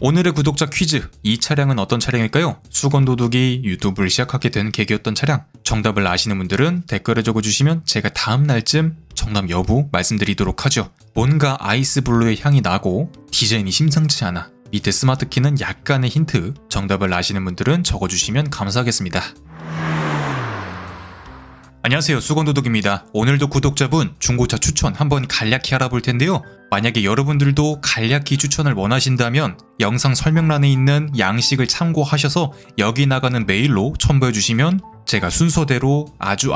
오늘의 구독자 퀴즈, 이 차량은 어떤 차량일까요? 수건도둑이 유튜브를 시작하게 된 계기였던 차량. 정답을 아시는 분들은 댓글에 적어주시면 제가 다음 날쯤 정답 여부 말씀드리도록 하죠. 뭔가 아이스블루의 향이 나고 디자인이 심상치 않아. 밑에 스마트키는 약간의 힌트, 정답을 아시는 분들은 적어주시면 감사하겠습니다. 안녕하세요, 수건도둑입니다. 오늘도 구독자분 중고차 추천 한번 간략히 알아볼 텐데요. 만약에 여러분들도 간략히 추천을 원하신다면 영상 설명란에 있는 양식을 참고하셔서 여기 나가는 메일로 첨부해주시면 제가 순서대로 아주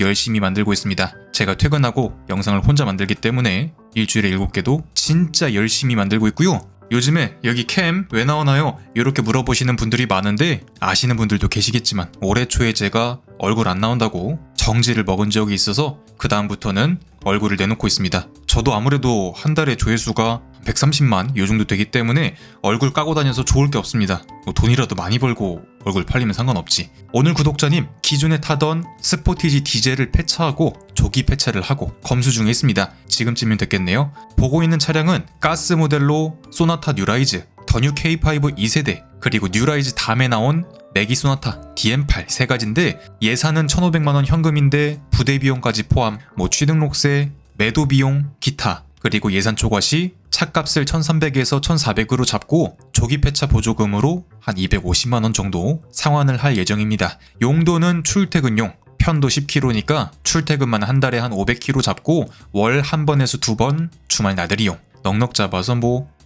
열심히 만들고 있습니다. 제가 퇴근하고 영상을 혼자 만들기 때문에 일주일에 7개도 진짜 열심히 만들고 있고요. 요즘에 여기 캠 왜 나오나요? 이렇게 물어보시는 분들이 많은데 아시는 분들도 계시겠지만 올해 초에 제가 얼굴 안 나온다고 정지를 먹은 적이 있어서 그 다음부터는 얼굴을 내놓고 있습니다. 저도 아무래도 한 달에 조회수가 130만 요 정도 되기 때문에 얼굴 까고 다녀서 좋을 게 없습니다. 뭐 돈이라도 많이 벌고 얼굴 팔리면 상관없지. 오늘 구독자님, 기존에 타던 스포티지 디젤을 폐차하고 조기 폐차를 하고 검수 중에 있습니다. 지금쯤이면 됐겠네요. 보고 있는 차량은 가스 모델로 소나타 뉴라이즈, 더 뉴 K5 2세대, 그리고 뉴라이즈 다음에 나온 매기 소나타 DM8 세 가지인데 예산은 1,500만원 현금인데 부대 비용까지 포함, 취등록세, 매도 비용, 기타, 그리고 예산 초과 시 차값을 1,300에서 1,400으로 잡고 조기 폐차 보조금으로 한 250만원 정도 상환을 할 예정입니다. 용도는 출퇴근용, 편도 10km니까 출퇴근만 한 달에 한 500km 잡고 월 한 번에서 2번 주말 나들이용, 넉넉 잡아서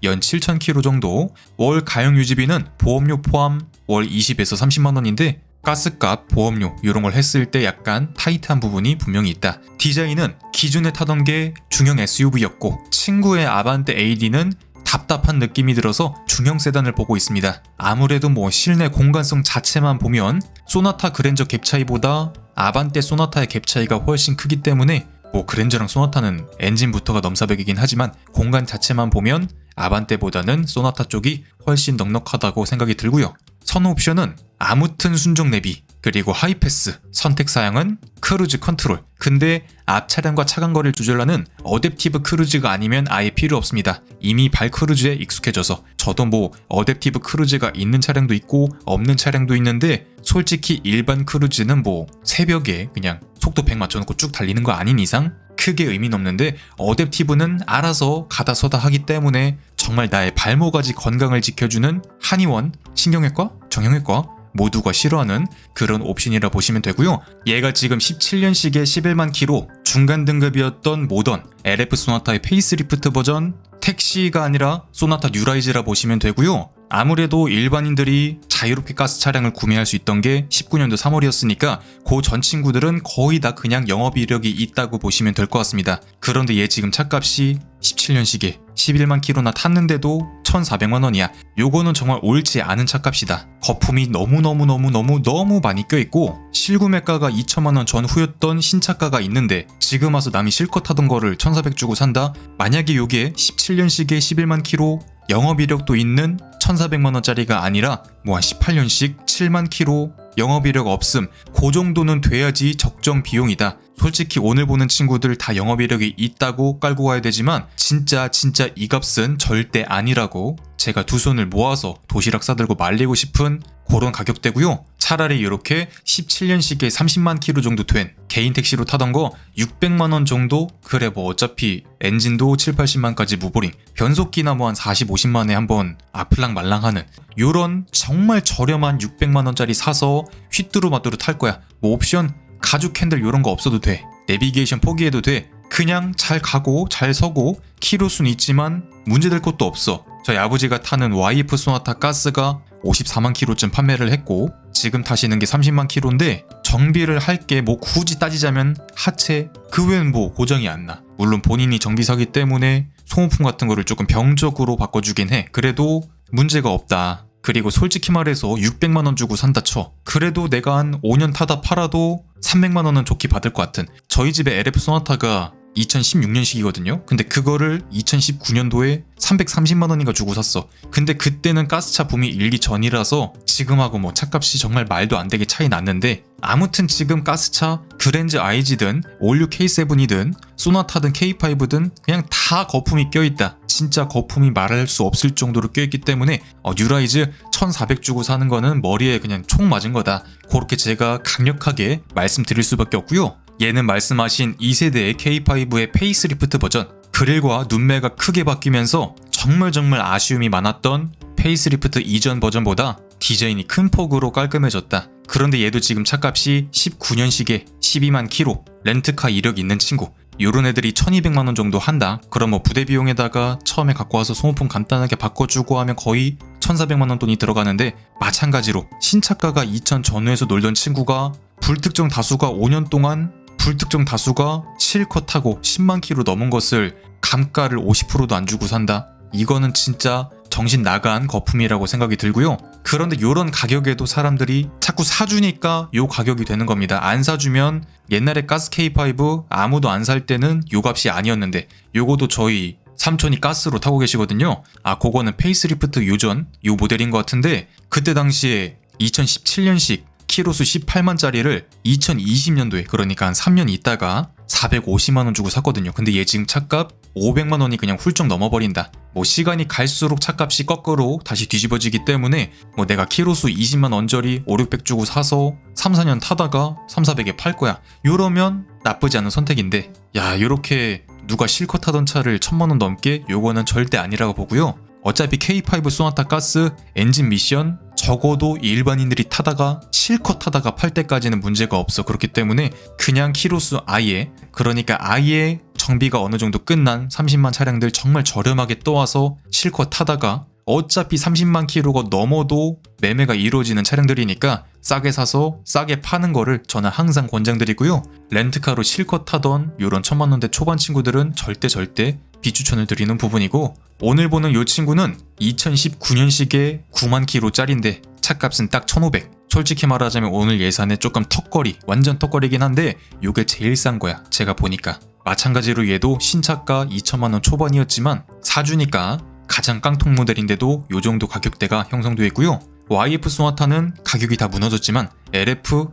연 7,000km 정도. 월 가용 유지비는 보험료 포함 월 20에서 30만원인데 가스값, 보험료 이런 걸 했을 때 약간 타이트한 부분이 분명히 있다. 디자인은 기존에 타던 게 중형 SUV였고 친구의 아반떼 AD는 답답한 느낌이 들어서 중형 세단을 보고 있습니다. 아무래도 실내 공간성 자체만 보면 소나타 그랜저 갭 차이보다 아반떼 소나타의 갭 차이가 훨씬 크기 때문에 그랜저랑 소나타는 엔진부터가 넘사벽이긴 하지만 공간 자체만 보면 아반떼보다는 소나타 쪽이 훨씬 넉넉하다고 생각이 들고요. 선호 옵션은 아무튼 순정 내비, 그리고 하이패스, 선택 사양은 크루즈 컨트롤. 근데 앞 차량과 차간거리를 조절하는 어댑티브 크루즈가 아니면 아예 필요 없습니다. 이미 발 크루즈에 익숙해져서 저도 어댑티브 크루즈가 있는 차량도 있고 없는 차량도 있는데 솔직히 일반 크루즈는 새벽에 그냥 속도 100 맞춰놓고 쭉 달리는 거 아닌 이상 크게 의미는 없는데 어댑티브는 알아서 가다 서다 하기 때문에 정말 나의 발모가지 건강을 지켜주는 한의원, 신경외과, 정형외과 모두가 싫어하는 그런 옵션이라 보시면 되고요. 얘가 지금 17년식의 11만 킬로 중간 등급이었던 모던 LF 소나타의 페이스리프트 버전 택시가 아니라 소나타 뉴라이즈라 보시면 되고요. 아무래도 일반인들이 자유롭게 가스 차량을 구매할 수 있던 게 19년도 3월이었으니까 그 전 친구들은 거의 다 그냥 영업이력이 있다고 보시면 될 것 같습니다. 그런데 얘 지금 차값이 17년식에 11만 킬로나 탔는데도 1,400만원이야. 요거는 정말 옳지 않은 차값이다. 거품이 너무 많이 껴있고 실구매가가 2천만원 전후였던 신차가가 있는데 지금 와서 남이 실컷 타던 거를 1,400 주고 산다? 만약에 요게 17년식에 11만 킬로 영업이력도 있는 1,400만원짜리가 아니라 한 18년식 7만 킬로 영업이력 없음, 그 정도는 돼야지 적정 비용이다. 솔직히 오늘 보는 친구들 다 영업이력이 있다고 깔고 가야 되지만 진짜 이 값은 절대 아니라고 제가 두 손을 모아서 도시락 싸들고 말리고 싶은 그런 가격대고요. 차라리 이렇게 17년식에 30만 킬로 정도 된 개인 택시로 타던 거 600만원 정도? 그래 어차피 엔진도 7, 80만까지 무보링, 변속기나 한 40, 50만에 한번 아플랑 말랑하는 요런 정말 저렴한 600만원짜리 사서 휘뚜루마뚜루 탈 거야. 옵션 가죽 핸들 요런 거 없어도 돼. 내비게이션 포기해도 돼. 그냥 잘 가고 잘 서고 키로수는 있지만 문제될 것도 없어. 저희 아버지가 타는 YF 소나타 가스가 54만 킬로쯤 판매를 했고 지금 타시는 게 30만 킬로인데 정비를 할 게 굳이 따지자면 하체, 그 외엔 고장이 안 나. 물론 본인이 정비사기 때문에 소모품 같은 거를 조금 병적으로 바꿔주긴 해. 그래도 문제가 없다. 그리고 솔직히 말해서 600만원 주고 산다 쳐. 그래도 내가 한 5년 타다 팔아도 300만원은 좋게 받을 것 같은. 저희 집에 LF 소나타가 2016년식이거든요. 근데 그거를 2019년도에 330만 원인가 주고 샀어. 근데 그때는 가스차 붐이 일기 전이라서 지금하고 뭐 차값이 정말 말도 안 되게 차이 났는데, 아무튼 지금 가스차 그랜저 IG든 올류 K7이든 소나타든 K5든 그냥 다 거품이 껴있다. 진짜 거품이 말할 수 없을 정도로 껴있기 때문에 뉴라이즈 1400 주고 사는 거는 머리에 그냥 총 맞은 거다. 그렇게 제가 강력하게 말씀드릴 수밖에 없고요. 얘는 말씀하신 2세대의 K5의 페이스리프트 버전, 그릴과 눈매가 크게 바뀌면서 정말 아쉬움이 많았던 페이스리프트 이전 버전보다 디자인이 큰 폭으로 깔끔해졌다. 그런데 얘도 지금 차값이 19년식에 12만 킬로, 렌트카 이력 있는 친구, 요런 애들이 1200만 원 정도 한다. 그럼 뭐 부대 비용에다가 처음에 갖고 와서 소모품 간단하게 바꿔주고 하면 거의 1400만 원 돈이 들어가는데, 마찬가지로 신차가가 2000 전후에서 놀던 친구가 불특정 다수가 5년 동안 불특정 다수가 실컷 타고 10만 킬로 넘은 것을 감가를 50%도 안 주고 산다. 이거는 진짜 정신 나간 거품이라고 생각이 들고요. 그런데 요런 가격에도 사람들이 자꾸 사주니까 요 가격이 되는 겁니다. 안 사주면, 옛날에 가스 K5 아무도 안 살 때는 요 값이 아니었는데, 요거도 저희 삼촌이 가스로 타고 계시거든요. 그거는 페이스리프트 요전 요 모델인 것 같은데, 그때 당시에 2017년식 키로수 18만짜리를 2020년도에, 그러니까 한 3년 있다가 450만원 주고 샀거든요. 근데 얘 지금 차값 500만원이 그냥 훌쩍 넘어버린다. 뭐 시간이 갈수록 차값이 거꾸로 다시 뒤집어지기 때문에 뭐 내가 키로수 20만 언저리 5, 600 주고 사서 3, 4년 타다가 3, 400에 팔 거야. 요러면 나쁘지 않은 선택인데, 야, 요렇게 누가 실컷 타던 차를 1000만원 넘게, 요거는 절대 아니라고 보고요. 어차피 K5 소나타 가스 엔진 미션 적어도 일반인들이 타다가 실컷 타다가 팔 때까지는 문제가 없어. 그렇기 때문에 그냥 키로수 아예, 그러니까 아예 정비가 어느 정도 끝난 30만 차량들 정말 저렴하게 떠와서 실컷 타다가 어차피 30만 킬로가 넘어도 매매가 이루어지는 차량들이니까 싸게 사서 싸게 파는 거를 저는 항상 권장드리고요. 렌트카로 실컷 타던 요런 1000만원대 초반 친구들은 절대 비추천을 드리는 부분이고, 오늘 보는 요 친구는 2019년식의 9만 킬로짜리인데 차값은 딱 1500. 솔직히 말하자면 오늘 예산에 조금 턱걸이, 완전 턱걸이긴 한데 요게 제일 싼 거야, 제가 보니까. 마찬가지로 얘도 신차가 2천만원 초반이었지만 사주니까 가장 깡통 모델인데도 요 정도 가격대가 형성되어 있고요. YF 소나타는 가격이 다 무너졌지만 LF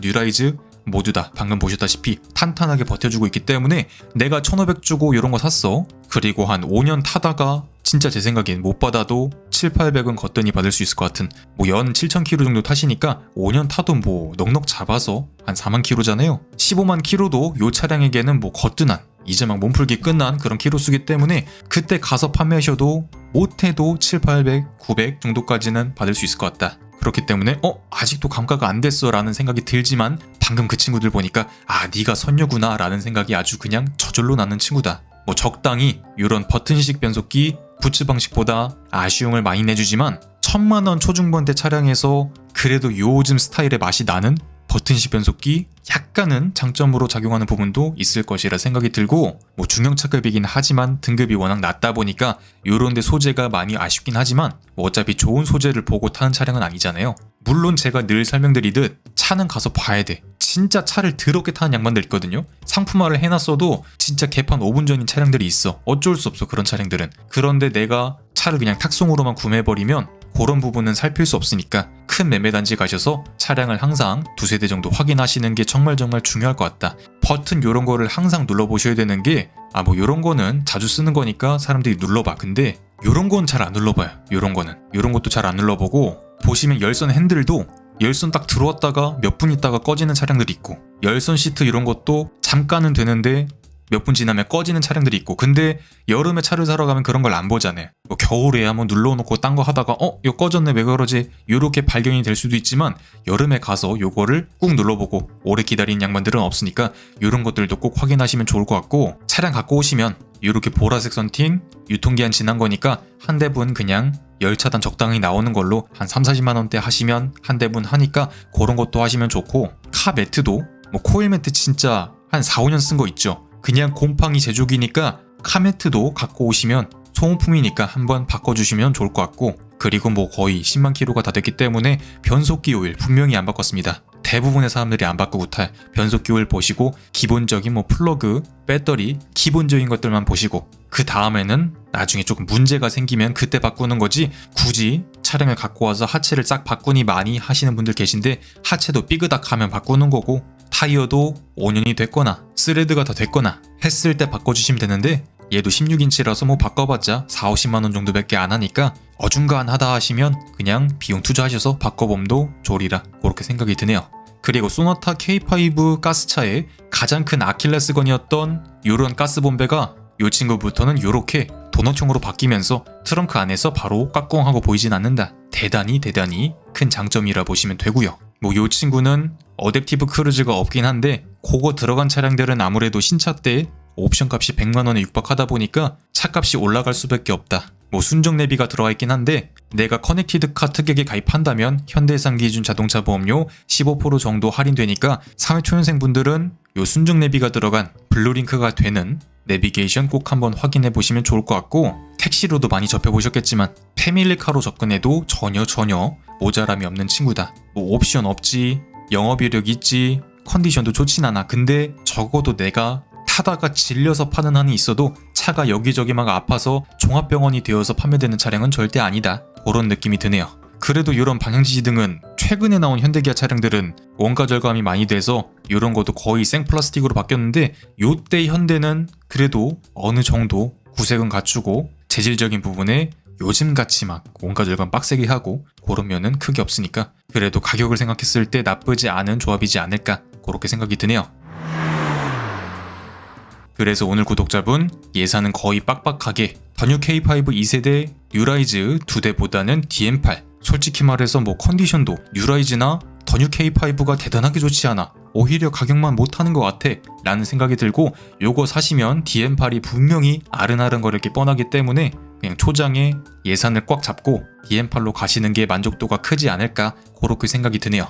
뉴라이즈 모두 다 방금 보셨다시피 탄탄하게 버텨주고 있기 때문에 내가 1500 주고 이런 거 샀어. 그리고 한 5년 타다가 진짜 제 생각엔 못 받아도 7, 800은 거뜬히 받을 수 있을 것 같은, 뭐 연 7000km 정도 타시니까 5년 타도 뭐 넉넉 잡아서 한 4만 km잖아요. 15만 km도 요 차량에게는 뭐 거뜬한, 이제 막 몸풀기 끝난 그런 키로수기 때문에 그때 가서 판매하셔도 못해도 7, 800, 900 정도까지는 받을 수 있을 것 같다. 그렇기 때문에 아직도 감가가 안 됐어 라는 생각이 들지만, 방금 그 친구들 보니까 네가 선녀구나 라는 생각이 아주 그냥 저절로 나는 친구다. 뭐 적당히 이런 버튼식 변속기 부츠 방식보다 아쉬움을 많이 내주지만 1000만원 초중반대 차량에서 그래도 요즘 스타일의 맛이 나는 버튼식 변속기, 약간은 장점으로 작용하는 부분도 있을 것이라 생각이 들고, 뭐 중형차급이긴 하지만 등급이 워낙 낮다 보니까 요런데 소재가 많이 아쉽긴 하지만 뭐 어차피 좋은 소재를 보고 타는 차량은 아니잖아요. 물론 제가 늘 설명드리듯 차는 가서 봐야 돼. 진짜 차를 더럽게 타는 양반들 있거든요. 상품화를 해놨어도 진짜 개판 5분 전인 차량들이 있어. 어쩔 수 없어, 그런 차량들은. 그런데 내가 차를 그냥 탁송으로만 구매해버리면 그런 부분은 살필 수 없으니까 큰 매매단지 가셔서 차량을 항상 두세 대 정도 확인하시는 게 정말 중요할 것 같다. 버튼 요런 거를 항상 눌러보셔야 되는 게, 뭐 요런 거는 자주 쓰는 거니까 사람들이 눌러봐. 근데 요런 건 잘 안 눌러봐요. 요런 것도 잘 안 눌러보고, 보시면 열선 핸들도 열선 딱 들어왔다가 몇 분 있다가 꺼지는 차량들이 있고, 열선 시트 이런 것도 잠깐은 되는데 몇 분 지나면 꺼지는 차량들이 있고, 근데 여름에 차를 사러 가면 그런 걸 안 보잖아요. 뭐 겨울에 한번 눌러놓고 딴 거 하다가 이거 꺼졌네 왜 그러지, 요렇게 발견이 될 수도 있지만, 여름에 가서 요거를 꾹 눌러보고 오래 기다리는 양반들은 없으니까 요런 것들도 꼭 확인하시면 좋을 것 같고, 차량 갖고 오시면 요렇게 보라색 선팅, 유통기한 지난 거니까 한 대분 그냥 열차단 적당히 나오는 걸로 한 3, 40만원대 하시면 한 대분 하니까 그런 것도 하시면 좋고, 카 매트도 뭐 코일 매트 진짜 한 4, 5년 쓴 거 있죠. 그냥 곰팡이 제조기니까 카매트도 갖고 오시면 소모품이니까 한번 바꿔주시면 좋을 것 같고, 그리고 뭐 거의 10만 킬로가 다 됐기 때문에 변속기 오일 분명히 안 바꿨습니다. 대부분의 사람들이 안 바꾸고 탈 변속 기호를 보시고 기본적인 뭐 플러그, 배터리, 기본적인 것들만 보시고 그 다음에는 나중에 조금 문제가 생기면 그때 바꾸는 거지 굳이 차량을 갖고 와서 하체를 싹 바꾸니 많이 하시는 분들 계신데 하체도 삐그닥하면 바꾸는 거고 타이어도 5년이 됐거나 스레드가 더 됐거나 했을 때 바꿔주시면 되는데 얘도 16인치라서 뭐 바꿔봤자 4-50만원 정도밖에 안 하니까 어중간하다 하시면 그냥 비용 투자하셔서 바꿔봄도 좋으리라 그렇게 생각이 드네요. 그리고 소나타 K5 가스차의 가장 큰 아킬레스건이었던 요런 가스본배가 요 친구부터는 요렇게 도넛형으로 바뀌면서 트렁크 안에서 바로 꽉꽁하고 보이진 않는다. 대단히 큰 장점이라 보시면 되고요. 뭐 요 친구는 어댑티브 크루즈가 없긴 한데 그거 들어간 차량들은 아무래도 신차 때 옵션 값이 100만원에 육박하다 보니까 차값이 올라갈 수밖에 없다. 뭐 순정 내비가 들어가 있긴 한데 내가 커넥티드 카 특약에 가입한다면 현대해상 기준 자동차 보험료 15% 정도 할인되니까 사회 초년생 분들은 요 순정 내비가 들어간 블루링크가 되는 내비게이션 꼭 한번 확인해 보시면 좋을 것 같고 택시로도 많이 접해보셨겠지만 패밀리카로 접근해도 전혀 모자람이 없는 친구다. 뭐 옵션 없지, 영업이력 있지, 컨디션도 좋진 않아. 근데 적어도 내가 타다가 질려서 파는 한이 있어도 차가 여기저기 막 아파서 종합병원이 되어서 판매되는 차량은 절대 아니다. 그런 느낌이 드네요. 그래도 이런 방향지시 등은 최근에 나온 현대기아 차량들은 원가 절감이 많이 돼서 이런 것도 거의 생플라스틱으로 바뀌었는데 요때 현대는 그래도 어느 정도 구색은 갖추고 재질적인 부분에 요즘같이 막 원가 절감 빡세게 하고 그런 면은 크게 없으니까 그래도 가격을 생각했을 때 나쁘지 않은 조합이지 않을까 그렇게 생각이 드네요. 그래서 오늘 구독자분 예산은 거의 빡빡하게 더뉴 K5 2세대 뉴라이즈 2대보다는 DM8 솔직히 말해서 뭐 컨디션도 뉴라이즈나 더뉴 K5가 대단하게 좋지 않아. 오히려 가격만 못하는 것 같아 라는 생각이 들고 요거 사시면 DM8이 분명히 아른아른거릴 게 뻔하기 때문에 그냥 초장에 예산을 꽉 잡고 DM8로 가시는 게 만족도가 크지 않을까 그렇게 생각이 드네요.